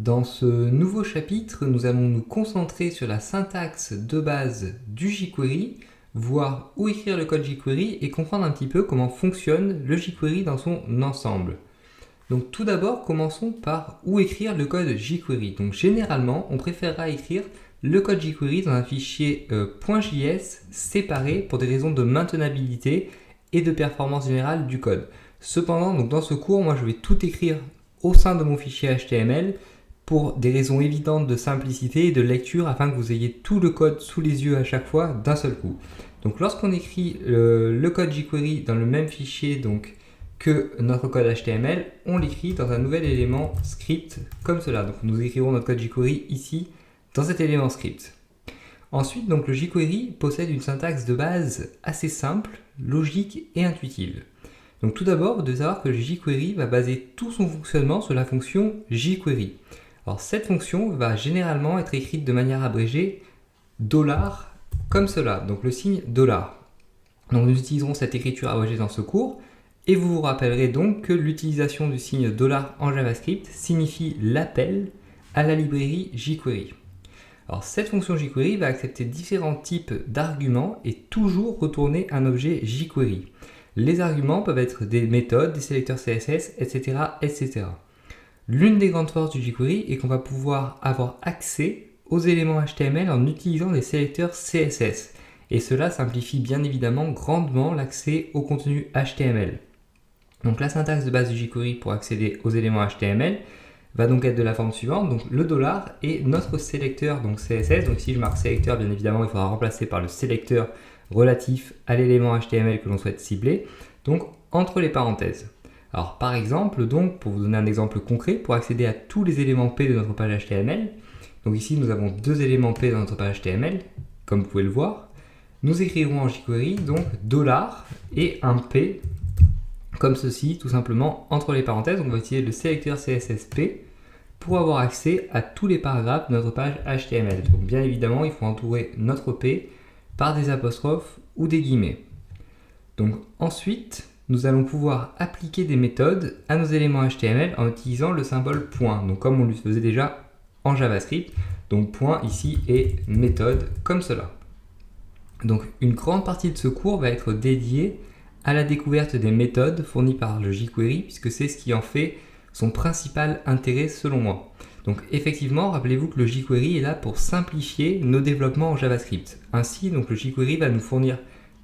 Dans ce nouveau chapitre, nous allons nous concentrer sur la syntaxe de base du jQuery, voir où écrire le code jQuery et comprendre un petit peu comment fonctionne le jQuery dans son ensemble. Donc tout d'abord, commençons par où écrire le code jQuery. Donc généralement, on préférera écrire le code jQuery dans un fichier .js séparé pour des raisons de maintenabilité et de performance générale du code. Cependant, donc dans ce cours, moi je vais tout écrire au sein de mon fichier HTML pour des raisons évidentes de simplicité et de lecture afin que vous ayez tout le code sous les yeux à chaque fois d'un seul coup. Donc lorsqu'on écrit le code jQuery dans le même fichier que notre code HTML, on l'écrit dans un nouvel élément script comme cela. Donc nous écrirons notre code jQuery ici dans cet élément script. Ensuite, donc, le jQuery possède une syntaxe de base assez simple, logique et intuitive. Donc tout d'abord, vous devez savoir que le jQuery va baser tout son fonctionnement sur la fonction jQuery. Alors cette fonction va généralement être écrite de manière abrégée $, comme cela, donc le signe $. Donc nous utiliserons cette écriture abrégée dans ce cours, et vous vous rappellerez donc que l'utilisation du signe $ en JavaScript signifie l'appel à la librairie jQuery. Alors cette fonction jQuery va accepter différents types d'arguments et toujours retourner un objet jQuery. Les arguments peuvent être des méthodes, des sélecteurs CSS, etc. etc. L'une des grandes forces du jQuery est qu'on va pouvoir avoir accès aux éléments HTML en utilisant des sélecteurs CSS. Et cela simplifie bien évidemment grandement l'accès au contenu HTML. Donc la syntaxe de base du jQuery pour accéder aux éléments HTML va donc être de la forme suivante. Donc le $ est notre sélecteur donc CSS. Donc si je marque sélecteur, bien évidemment, il faudra remplacer par le sélecteur relatif à l'élément HTML que l'on souhaite cibler, donc entre les parenthèses. Alors par exemple, donc pour vous donner un exemple concret, pour accéder à tous les éléments P de notre page HTML, donc ici nous avons deux éléments P dans notre page HTML, comme vous pouvez le voir, nous écrirons en jQuery donc $ et un P, comme ceci, tout simplement entre les parenthèses. On va utiliser le sélecteur CSS P pour avoir accès à tous les paragraphes de notre page HTML. Donc bien évidemment, il faut entourer notre P par des apostrophes ou des guillemets. Donc ensuite, nous allons pouvoir appliquer des méthodes à nos éléments HTML en utilisant le symbole point, donc comme on le faisait déjà en JavaScript. Donc point ici est méthode comme cela. Donc une grande partie de ce cours va être dédiée à la découverte des méthodes fournies par le jQuery, puisque c'est ce qui en fait son principal intérêt selon moi. Donc effectivement, rappelez-vous que le jQuery est là pour simplifier nos développements en JavaScript. Ainsi, donc, le jQuery va nous fournir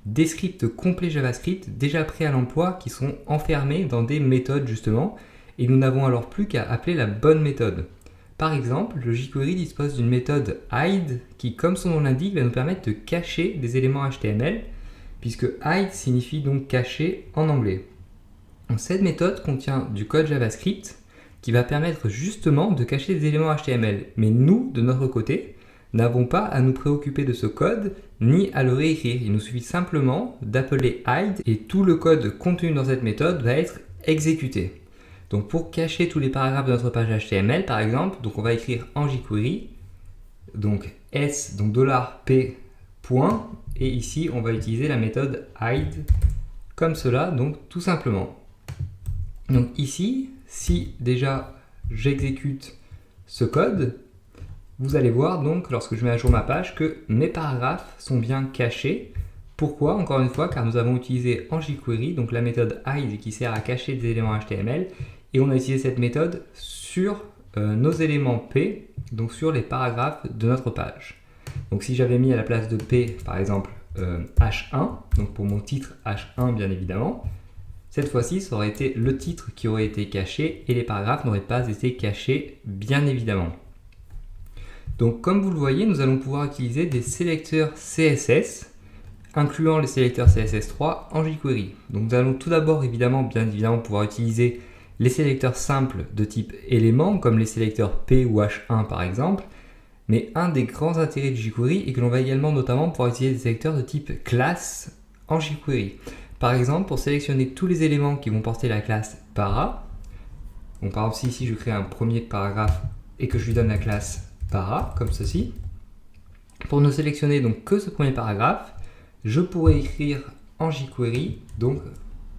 des scripts complets JavaScript déjà prêts à l'emploi qui sont enfermés dans des méthodes justement, et nous n'avons alors plus qu'à appeler la bonne méthode. Par exemple, le jQuery dispose d'une méthode hide qui, comme son nom l'indique, va nous permettre de cacher des éléments HTML, puisque hide signifie donc cacher en anglais. Donc, cette méthode contient du code JavaScript qui va permettre justement de cacher des éléments HTML. Mais nous, de notre côté, n'avons pas à nous préoccuper de ce code ni à le réécrire. Il nous suffit simplement d'appeler hide et tout le code contenu dans cette méthode va être exécuté. Donc pour cacher tous les paragraphes de notre page HTML par exemple, donc on va écrire en jQuery donc s donc $p point, et ici on va utiliser la méthode hide comme cela, donc tout simplement. Donc ici, si déjà j'exécute ce code, vous allez voir donc lorsque je mets à jour ma page que mes paragraphes sont bien cachés. Pourquoi? Encore une fois, car nous avons utilisé en jQuery donc la méthode hide qui sert à cacher des éléments HTML, et on a utilisé cette méthode sur nos éléments P, donc sur les paragraphes de notre page. Donc si j'avais mis à la place de P par exemple H1, donc pour mon titre H1 bien évidemment, cette fois-ci ça aurait été le titre qui aurait été caché et les paragraphes n'auraient pas été cachés bien évidemment. Donc comme vous le voyez, nous allons pouvoir utiliser des sélecteurs CSS, incluant les sélecteurs CSS3 en jQuery. Donc nous allons tout d'abord bien évidemment pouvoir utiliser les sélecteurs simples de type élément, comme les sélecteurs P ou H1 par exemple. Mais un des grands intérêts du jQuery est que l'on va également notamment pouvoir utiliser des sélecteurs de type classe en jQuery. Par exemple, pour sélectionner tous les éléments qui vont porter la classe para, donc par exemple si ici je crée un premier paragraphe et que je lui donne la classe para, comme ceci, pour ne sélectionner donc que ce premier paragraphe, je pourrais écrire en jQuery donc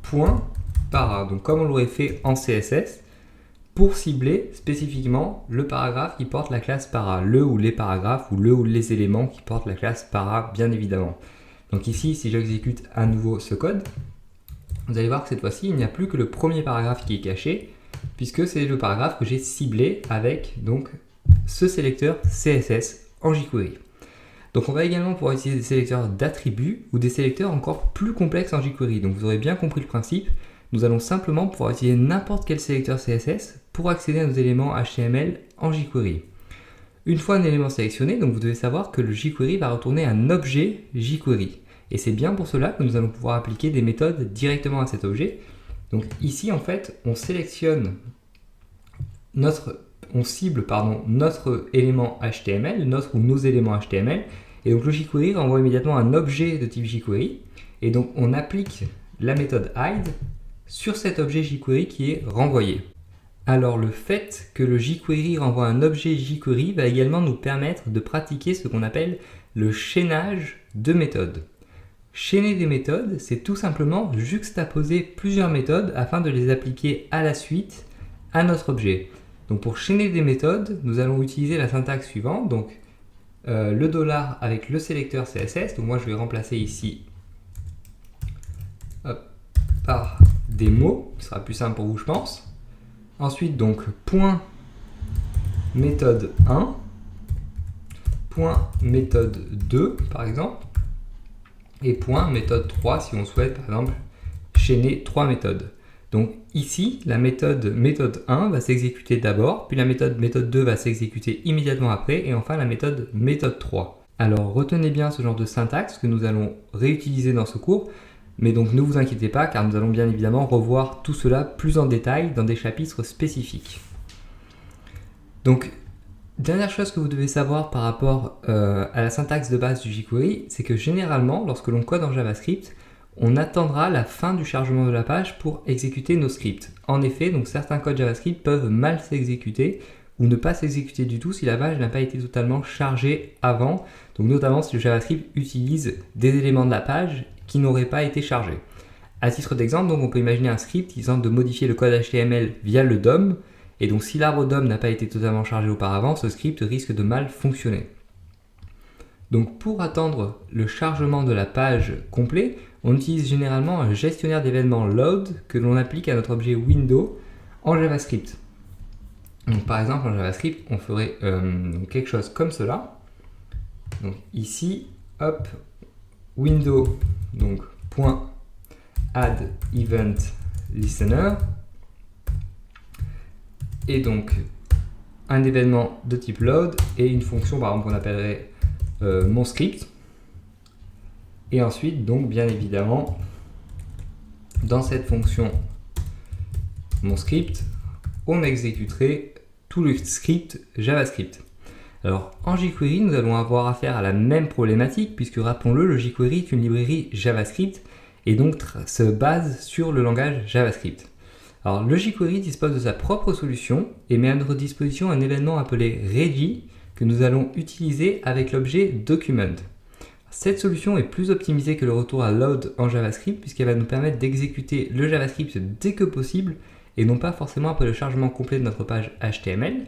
point para, donc comme on l'aurait fait en CSS, pour cibler spécifiquement le paragraphe qui porte la classe para, le ou les paragraphes ou le ou les éléments qui portent la classe para, bien évidemment. Donc ici, si j'exécute à nouveau ce code, vous allez voir que cette fois-ci, il n'y a plus que le premier paragraphe qui est caché, puisque c'est le paragraphe que j'ai ciblé avec donc, ce sélecteur CSS en jQuery. Donc on va également pouvoir utiliser des sélecteurs d'attributs ou des sélecteurs encore plus complexes en jQuery. Donc vous aurez bien compris le principe. Nous allons simplement pouvoir utiliser n'importe quel sélecteur CSS pour accéder à nos éléments HTML en jQuery. Une fois un élément sélectionné, donc vous devez savoir que le jQuery va retourner un objet jQuery. Et c'est bien pour cela que nous allons pouvoir appliquer des méthodes directement à cet objet. Donc ici, en fait, on sélectionne on cible notre élément HTML, notre ou nos éléments HTML, et donc le jQuery renvoie immédiatement un objet de type jQuery, et donc on applique la méthode hide sur cet objet jQuery qui est renvoyé. Alors le fait que le jQuery renvoie un objet jQuery va également nous permettre de pratiquer ce qu'on appelle le chaînage de méthodes. Chaîner des méthodes, c'est tout simplement juxtaposer plusieurs méthodes afin de les appliquer à la suite à notre objet. Donc pour chaîner des méthodes, nous allons utiliser la syntaxe suivante, donc le dollar avec le sélecteur CSS, donc moi je vais remplacer ici par des mots, ce sera plus simple pour vous je pense. Ensuite donc point méthode 1, point méthode 2 par exemple, et point méthode 3 si on souhaite par exemple chaîner 3 méthodes. Donc ici, la méthode 1 va s'exécuter d'abord, puis la méthode 2 va s'exécuter immédiatement après, et enfin la méthode 3. Alors retenez bien ce genre de syntaxe que nous allons réutiliser dans ce cours, mais donc ne vous inquiétez pas car nous allons bien évidemment revoir tout cela plus en détail dans des chapitres spécifiques. Donc, dernière chose que vous devez savoir par rapport à la syntaxe de base du jQuery, c'est que généralement, lorsque l'on code en JavaScript, on attendra la fin du chargement de la page pour exécuter nos scripts. En effet, donc certains codes JavaScript peuvent mal s'exécuter ou ne pas s'exécuter du tout si la page n'a pas été totalement chargée avant, donc notamment si le JavaScript utilise des éléments de la page qui n'auraient pas été chargés. À titre d'exemple, donc on peut imaginer un script qui tente de modifier le code HTML via le DOM, et donc si l'arbre DOM n'a pas été totalement chargé auparavant, ce script risque de mal fonctionner. Donc pour attendre le chargement de la page complet, on utilise généralement un gestionnaire d'événements load que l'on applique à notre objet window en JavaScript. Donc par exemple en JavaScript, on ferait quelque chose comme cela. Donc ici, hop, window, donc point add event listener, et donc un événement de type load et une fonction par exemple qu'on appellerait mon script. Et ensuite, donc bien évidemment, dans cette fonction mon script, on exécuterait tout le script JavaScript. Alors en jQuery, nous allons avoir affaire à la même problématique puisque rappelons-le, le jQuery est une librairie JavaScript et donc se base sur le langage JavaScript. Alors le jQuery dispose de sa propre solution et met à notre disposition un événement appelé ready que nous allons utiliser avec l'objet document. Cette solution est plus optimisée que le retour à load en JavaScript puisqu'elle va nous permettre d'exécuter le JavaScript dès que possible et non pas forcément après le chargement complet de notre page HTML.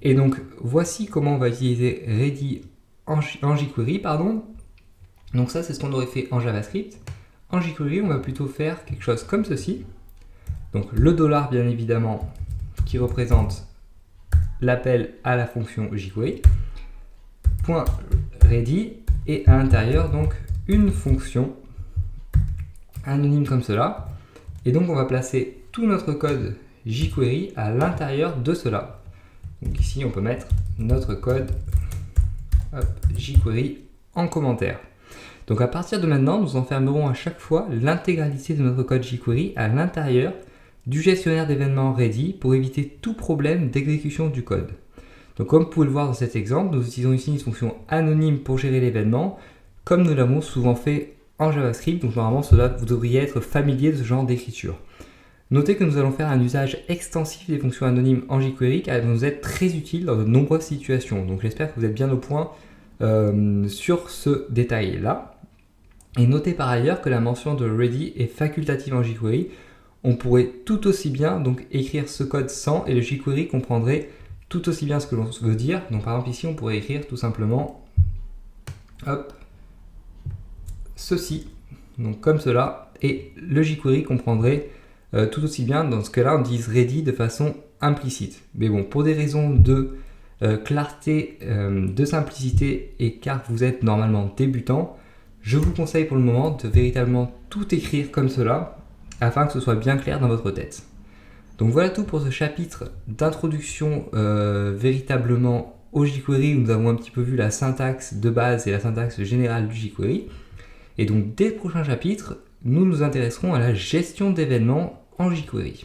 Et donc voici comment on va utiliser ready en jQuery. Donc ça c'est ce qu'on aurait fait en JavaScript. En jQuery on va plutôt faire quelque chose comme ceci. Donc le dollar bien évidemment qui représente l'appel à la fonction jQuery. Point ready. Et à l'intérieur, donc, une fonction anonyme comme cela. Et donc, on va placer tout notre code jQuery à l'intérieur de cela. Donc ici, on peut mettre notre code jQuery en commentaire. Donc à partir de maintenant, nous enfermerons à chaque fois l'intégralité de notre code jQuery à l'intérieur du gestionnaire d'événements ready pour éviter tout problème d'exécution du code. Donc comme vous pouvez le voir dans cet exemple, nous utilisons ici une fonction anonyme pour gérer l'événement, comme nous l'avons souvent fait en JavaScript, donc normalement vous devriez être familier de ce genre d'écriture. Notez que nous allons faire un usage extensif des fonctions anonymes en jQuery car elles vont nous être très utiles dans de nombreuses situations. Donc j'espère que vous êtes bien au point sur ce détail-là. Et notez par ailleurs que la mention de ready est facultative en jQuery. on pourrait tout aussi bien donc écrire ce code sans et le jQuery comprendrait tout aussi bien ce que l'on veut dire. Donc par exemple ici on pourrait écrire tout simplement hop, ceci, donc comme cela, et le jQuery comprendrait tout aussi bien. Dans ce cas-là on utilise ready de façon implicite. Mais bon, pour des raisons de clarté, de simplicité et car vous êtes normalement débutant, je vous conseille pour le moment de véritablement tout écrire comme cela afin que ce soit bien clair dans votre tête. Donc voilà tout pour ce chapitre d'introduction véritablement au jQuery où nous avons un petit peu vu la syntaxe de base et la syntaxe générale du jQuery. Et donc dès le prochain chapitre, nous nous intéresserons à la gestion d'événements en jQuery.